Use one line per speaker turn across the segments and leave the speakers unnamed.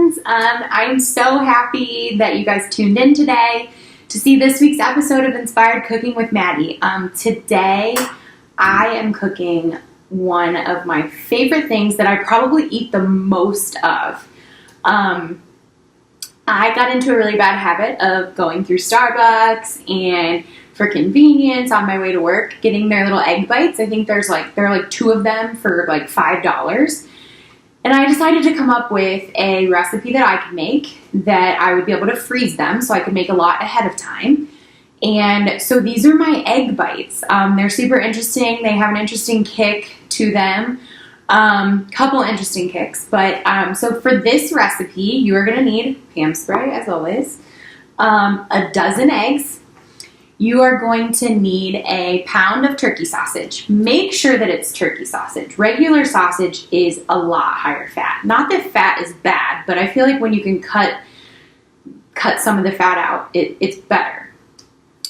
friends. I'm so happy that you guys tuned in today to see this week's episode of Inspired Cooking with Maddie. Today I am cooking one of my favorite things that I probably eat the most of. I got into a really bad habit of going through Starbucks and for convenience on my way to work, getting their little egg bites. I think there are like 2 of them for like $5. And I decided to come up with a recipe that I could make that I would be able to freeze them so I could make a lot ahead of time. And so these are my egg bites. They're super interesting. They have an interesting kick to them. Couple interesting kicks. But so for this recipe, you are going to need Pam spray, as always, a dozen eggs. You are going to need a pound of turkey sausage. Make sure that it's turkey sausage. Regular sausage is a lot higher fat. Not that fat is bad, but I feel like when you can cut some of the fat out, it's better.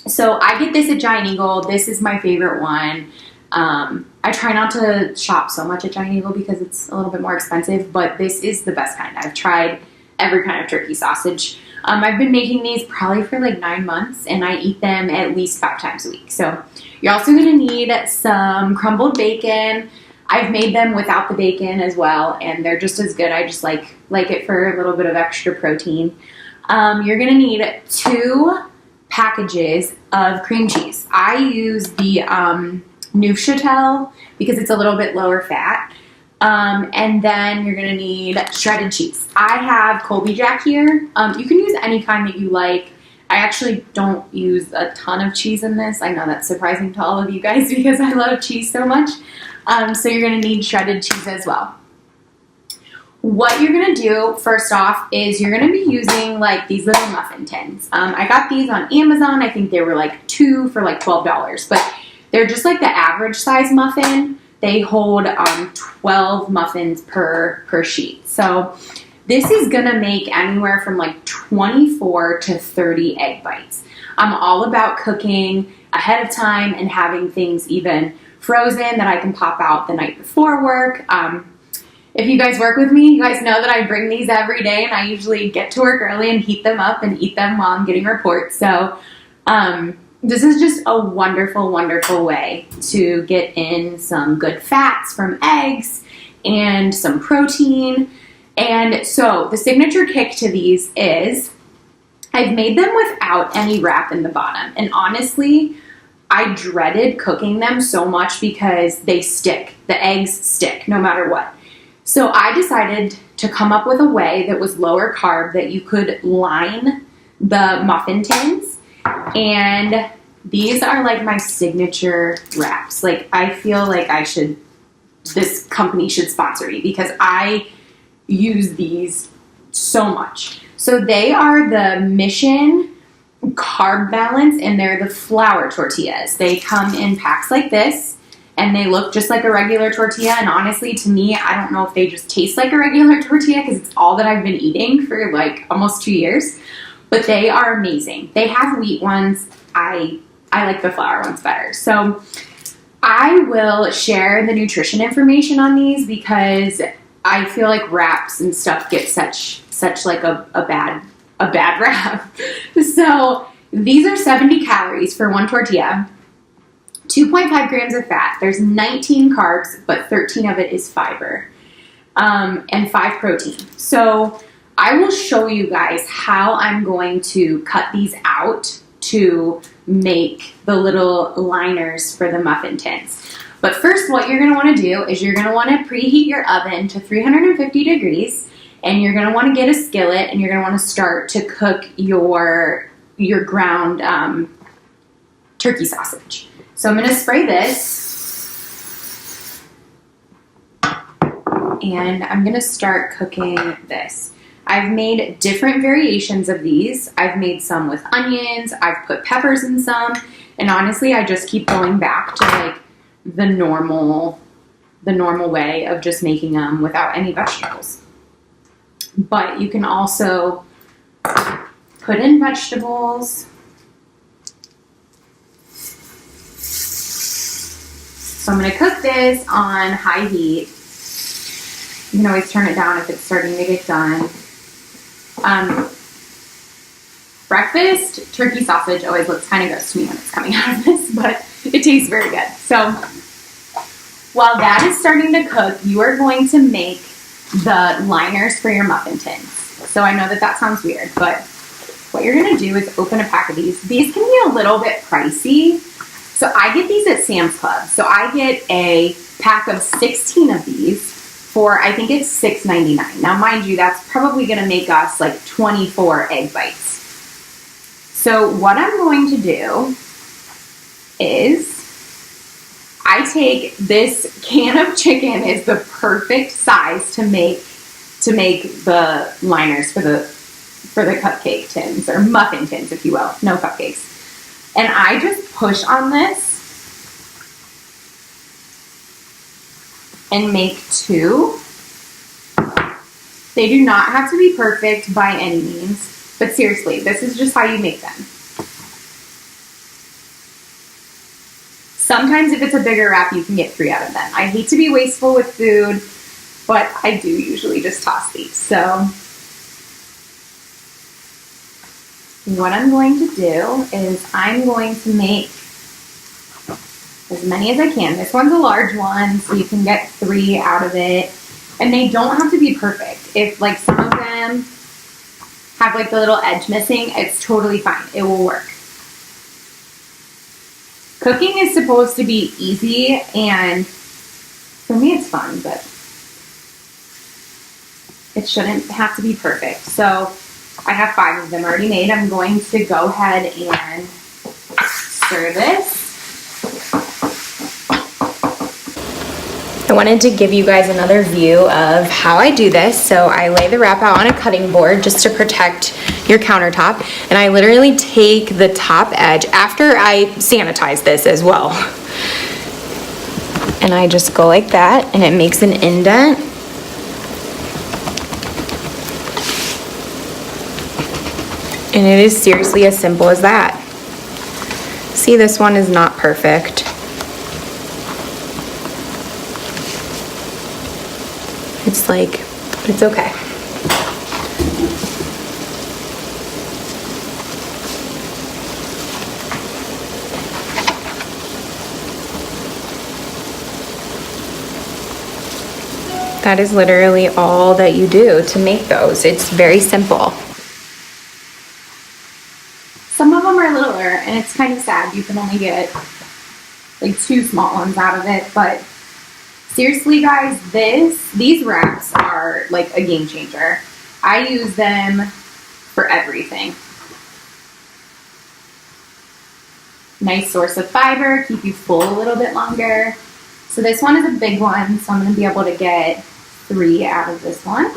So I get this at Giant Eagle. This is my favorite one. I try not to shop so much at Giant Eagle because it's a little bit more expensive, but this is the best kind. I've tried every kind of turkey sausage. I've been making these probably for like 9 months, and I eat them at least 5 times a week. So you're also going to need some crumbled bacon. I've made them without the bacon as well, and they're just as good. I just like it for a little bit of extra protein. You're going to need 2 packages of cream cheese. I use the neufchâtel because it's a little bit lower fat. And then you're going to need shredded cheese. I have Colby Jack here. You can use any kind that you like. I actually don't use a ton of cheese in this. I know that's surprising to all of you guys because I love cheese so much. So you're going to need shredded cheese as well. What you're going to do first off is you're going to be using like these little muffin tins. I got these on Amazon. I think they were like 2 for like $12, but they're just like the average size muffin. They hold 12 muffins per sheet. So this is going to make anywhere from like 24 to 30 egg bites. I'm all about cooking ahead of time and having things even frozen that I can pop out the night before work. If you guys work with me, you guys know that I bring these every day, and I usually get to work early and heat them up and eat them while I'm getting reports. So this is just a wonderful, wonderful way to get in some good fats from eggs and some protein. And so the signature kick to these is I've made them without any wrap in the bottom. And honestly, I dreaded cooking them so much because they stick. The eggs stick no matter what. So I decided to come up with a way that was lower carb that you could line the muffin tins. And these are like my signature wraps. Like I feel like this company should sponsor me because I use these so much. So they are the Mission Carb Balance, and they're the flour tortillas. They come in packs like this, and they look just like a regular tortilla. And honestly, to me, I don't know if they just taste like a regular tortilla because it's all that I've been eating for like almost 2 years. But they are amazing. They have wheat ones. I like the flour ones better. So I will share the nutrition information on these because I feel like wraps and stuff get such like a bad rap. So these are 70 calories for 1 tortilla, 2.5 grams of fat. There's 19 carbs, but 13 of it is fiber, and 5 protein. So I will show you guys how I'm going to cut these out to make the little liners for the muffin tins. But first, what you're going to want to do is you're going to want to preheat your oven to 350 degrees, and you're going to want to get a skillet, and you're going to want to start to cook your ground turkey sausage. So I'm going to spray this, and I'm going to start cooking this. I've made different variations of these. I've made some with onions. I've put peppers in some. And honestly, I just keep going back to like the normal way of just making them without any vegetables. But you can also put in vegetables. So I'm going to cook this on high heat. You can always turn it down if it's starting to get done. Breakfast turkey sausage always looks kind of gross to me when it's coming out of this, but it tastes very good. So while that is starting to cook, you are going to make the liners for your muffin tins. So I know that that sounds weird, but what you're going to do is open a pack of these. These can be a little bit pricey. So I get these at Sam's Club. So I get a pack of 16 of these for, I think it's $6.99. Now, mind you, that's probably going to make us like 24 egg bites. So what I'm going to do is I take this can of chicken is the perfect size to make the liners for the cupcake tins, or muffin tins, if you will. No cupcakes. And I just push on this and make 2. They do not have to be perfect by any means, but seriously, this is just how you make them. Sometimes if it's a bigger wrap, you can get 3 out of them. I hate to be wasteful with food, but I do usually just toss these. So what I'm going to do is I'm going to make as many as I can. This one's a large one, so you can get 3 out of it. And they don't have to be perfect. If like some of them have like the little edge missing, it's totally fine. It will work. Cooking is supposed to be easy, and for me it's fun, but it shouldn't have to be perfect. So I have 5 of them already made. I'm going to go ahead and stir this. I wanted to give you guys another view of how I do this. So I lay the wrap out on a cutting board just to protect your countertop, and I literally take the top edge after I sanitize this as well, and I just go like that, and it makes an indent. And it is seriously as simple as that. See, this one is not perfect. It's like, it's okay. That is literally all that you do to make those. It's very simple. Some of them are littler, and it's kind of sad. You can only get like 2 small ones out of it, but seriously, guys, these wraps are like a game changer. I use them for everything. Nice source of fiber, keep you full a little bit longer. So this one is a big one, so I'm going to be able to get 3 out of this one.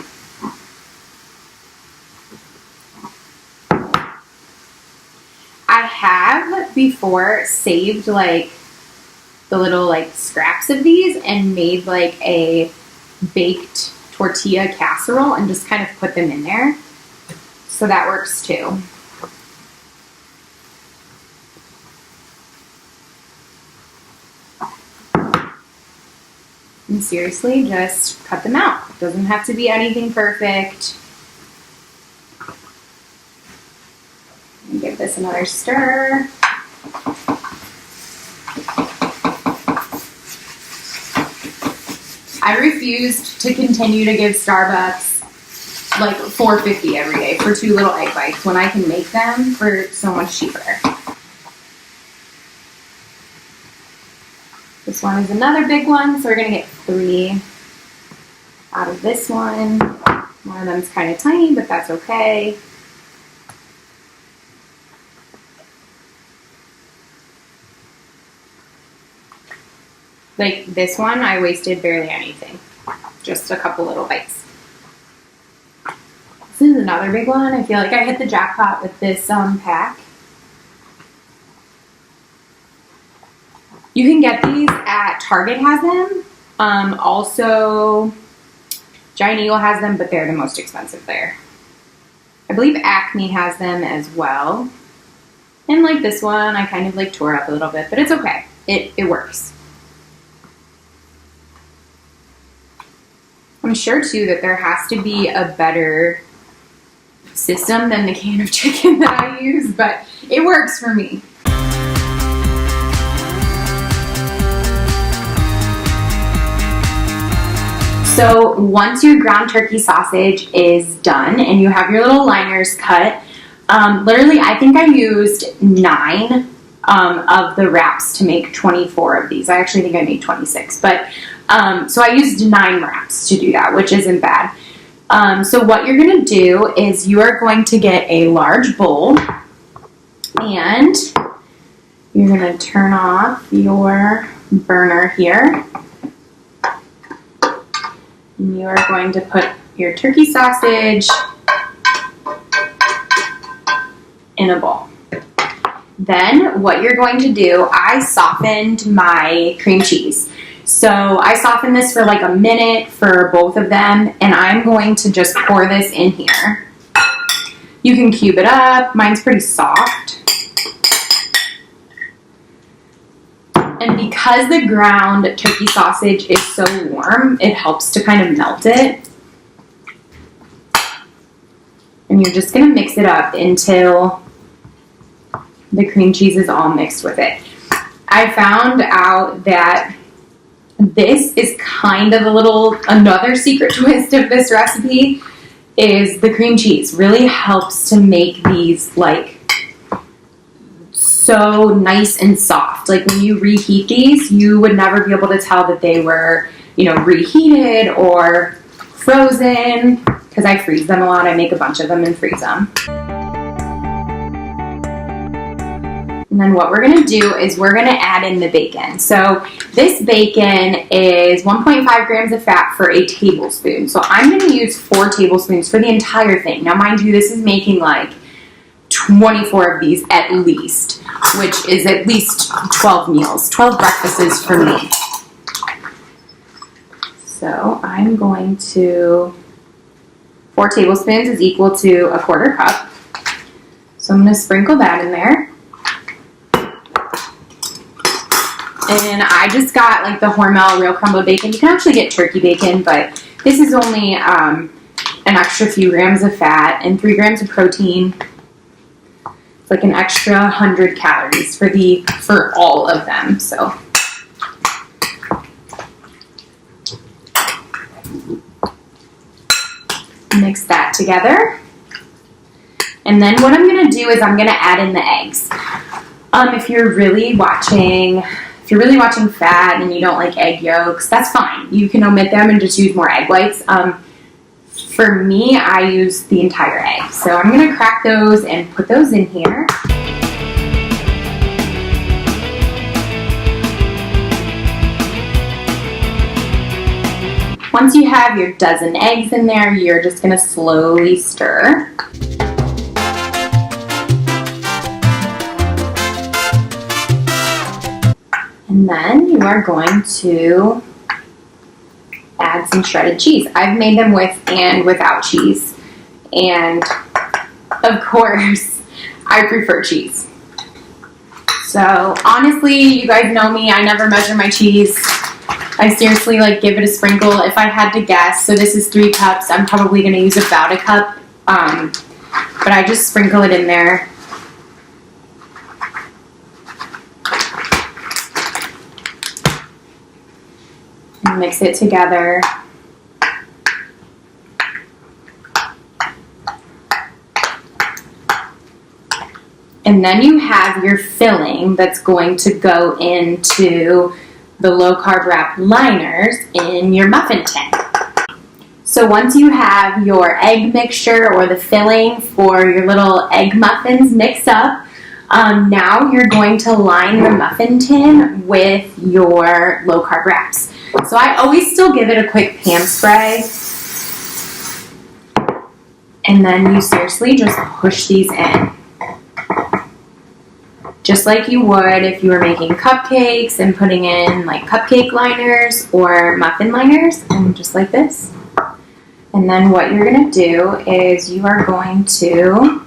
I have before saved like the little like scraps of these and made like a baked tortilla casserole and just kind of put them in there. So that works too. And seriously, just cut them out. It doesn't have to be anything perfect. Give this another stir. I refused to continue to give Starbucks like $4.50 every day for 2 little egg bites when I can make them for so much cheaper. This one is another big one, so we're gonna get 3 out of this one. One of them's kind of tiny, but that's okay. Like this one, I wasted barely anything. Just a couple little bites. This is another big one. I feel like I hit the jackpot with this pack. You can get these at Target has them. Also, Giant Eagle has them, but they're the most expensive there. I believe Acme has them as well. And like this one, I kind of like tore up a little bit, but it's okay. It works. I'm sure too that there has to be a better system than the can of chicken that I use, but it works for me. So once your ground turkey sausage is done and you have your little liners cut, literally I think I used 9 of the wraps to make 24 of these. I actually think I made 26, but so I used 9 wraps to do that, which isn't bad. So what you're going to do is you are going to get a large bowl and you're going to turn off your burner here. And you are going to put your turkey sausage in a bowl. Then what you're going to do, I softened my cream cheese. So I softened this for like a minute for both of them, and I'm going to just pour this in here. You can cube it up. Mine's pretty soft. And because the ground turkey sausage is so warm, it helps to kind of melt it. And you're just going to mix it up until the cream cheese is all mixed with it. I found out that this is kind of another secret twist of this recipe is the cream cheese really helps to make these like so nice and soft. Like when you reheat these, you would never be able to tell that they were, reheated or frozen, because I freeze them a lot. I make a bunch of them and freeze them. And then what we're going to do is we're going to add in the bacon. So this bacon is 1.5 grams of fat for a tablespoon. So I'm going to use 4 tablespoons for the entire thing. Now mind you, this is making like 24 of these at least, which is at least 12 meals, 12 breakfasts for me. So I'm going to, 4 tablespoons is equal to 1/4 cup. So I'm going to sprinkle that in there. And I just got like the Hormel real crumbled bacon. You can actually get turkey bacon, but this is only an extra few grams of fat and 3 grams of protein. It's like an extra 100 calories for all of them. So mix that together. And then what I'm going to do is I'm going to add in the eggs. If you're really watching fat and you don't like egg yolks, that's fine. You can omit them and just use more egg whites. For me, I use the entire egg. So I'm going to crack those and put those in here. Once you have your dozen eggs in there, you're just going to slowly stir. And then you are going to add some shredded cheese. I've made them with and without cheese. And of course, I prefer cheese. So honestly, you guys know me, I never measure my cheese. I seriously give it a sprinkle if I had to guess. So this is 3 cups. I'm probably going to use about a cup. But I just sprinkle it in there. And mix it together. And then you have your filling that's going to go into the low-carb wrap liners in your muffin tin. So once you have your egg mixture or the filling for your little egg muffins mixed up, now you're going to line the muffin tin with your low-carb wraps. So I always still give it a quick pan spray. And then you seriously just push these in. Just like you would if you were making cupcakes and putting in cupcake liners or muffin liners, and just like this. And then what you're going to do is you are going to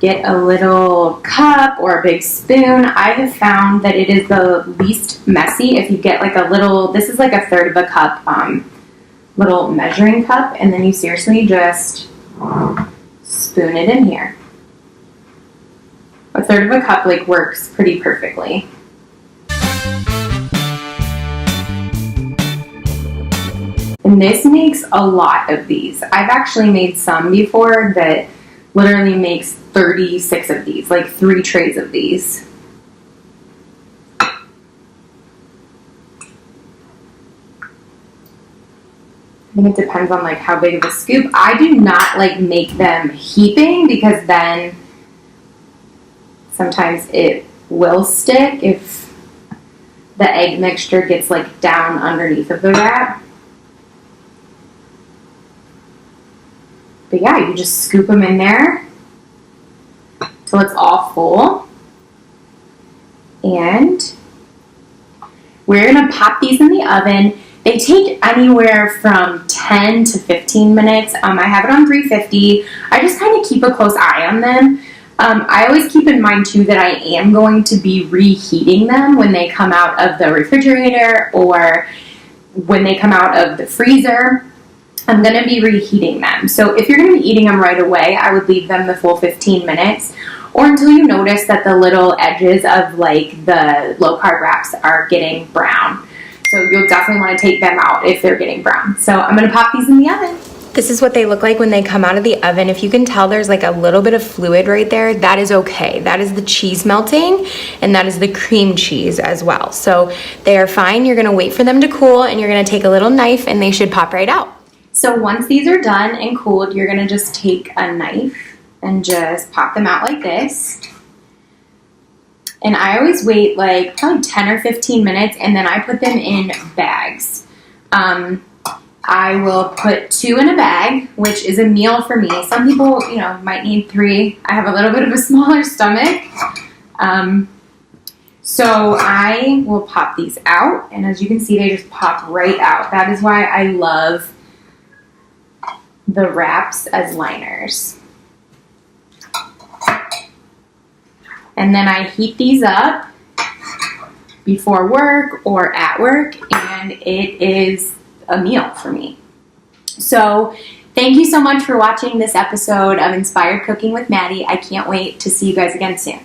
get a little cup or a big spoon. I have found that it is the least messy if you get a little, this is 1/3 of a cup, little measuring cup, and then you seriously just spoon it in here. A third of a cup like works pretty perfectly. And this makes a lot of these. I've actually made some before that literally makes 36 of these, like 3 trays of these. I think it depends on like how big of a scoop. I do not like make them heaping because then sometimes it will stick if the egg mixture gets like down underneath of the wrap. But yeah, you just scoop them in there till it's all full. And we're gonna pop these in the oven. They take anywhere from 10 to 15 minutes. I have it on 350. I just kind of keep a close eye on them. I always keep in mind too that I am going to be reheating them when they come out of the refrigerator or when they come out of the freezer. I'm going to be reheating them. So if you're going to be eating them right away, I would leave them the full 15 minutes or until you notice that the little edges of like the low carb wraps are getting brown. So you'll definitely want to take them out if they're getting brown. So I'm going to pop these in the oven. This is what they look like when they come out of the oven. If you can tell there's like a little bit of fluid right there, that is okay. That is the cheese melting and that is the cream cheese as well. So they are fine. You're going to wait for them to cool and you're going to take a little knife and they should pop right out. So once these are done and cooled, you're going to just take a knife and just pop them out like this. And I always wait like probably 10 or 15 minutes and then I put them in bags. I will put 2 in a bag, which is a meal for me. Some people, you know, might need 3. I have a little bit of a smaller stomach. So I will pop these out and as you can see, they just pop right out. That is why I love the wraps as liners. And then I heat these up before work or at work and it is a meal for me. So thank you so much for watching this episode of Inspired Cooking with Maddie. I can't wait to see you guys again soon.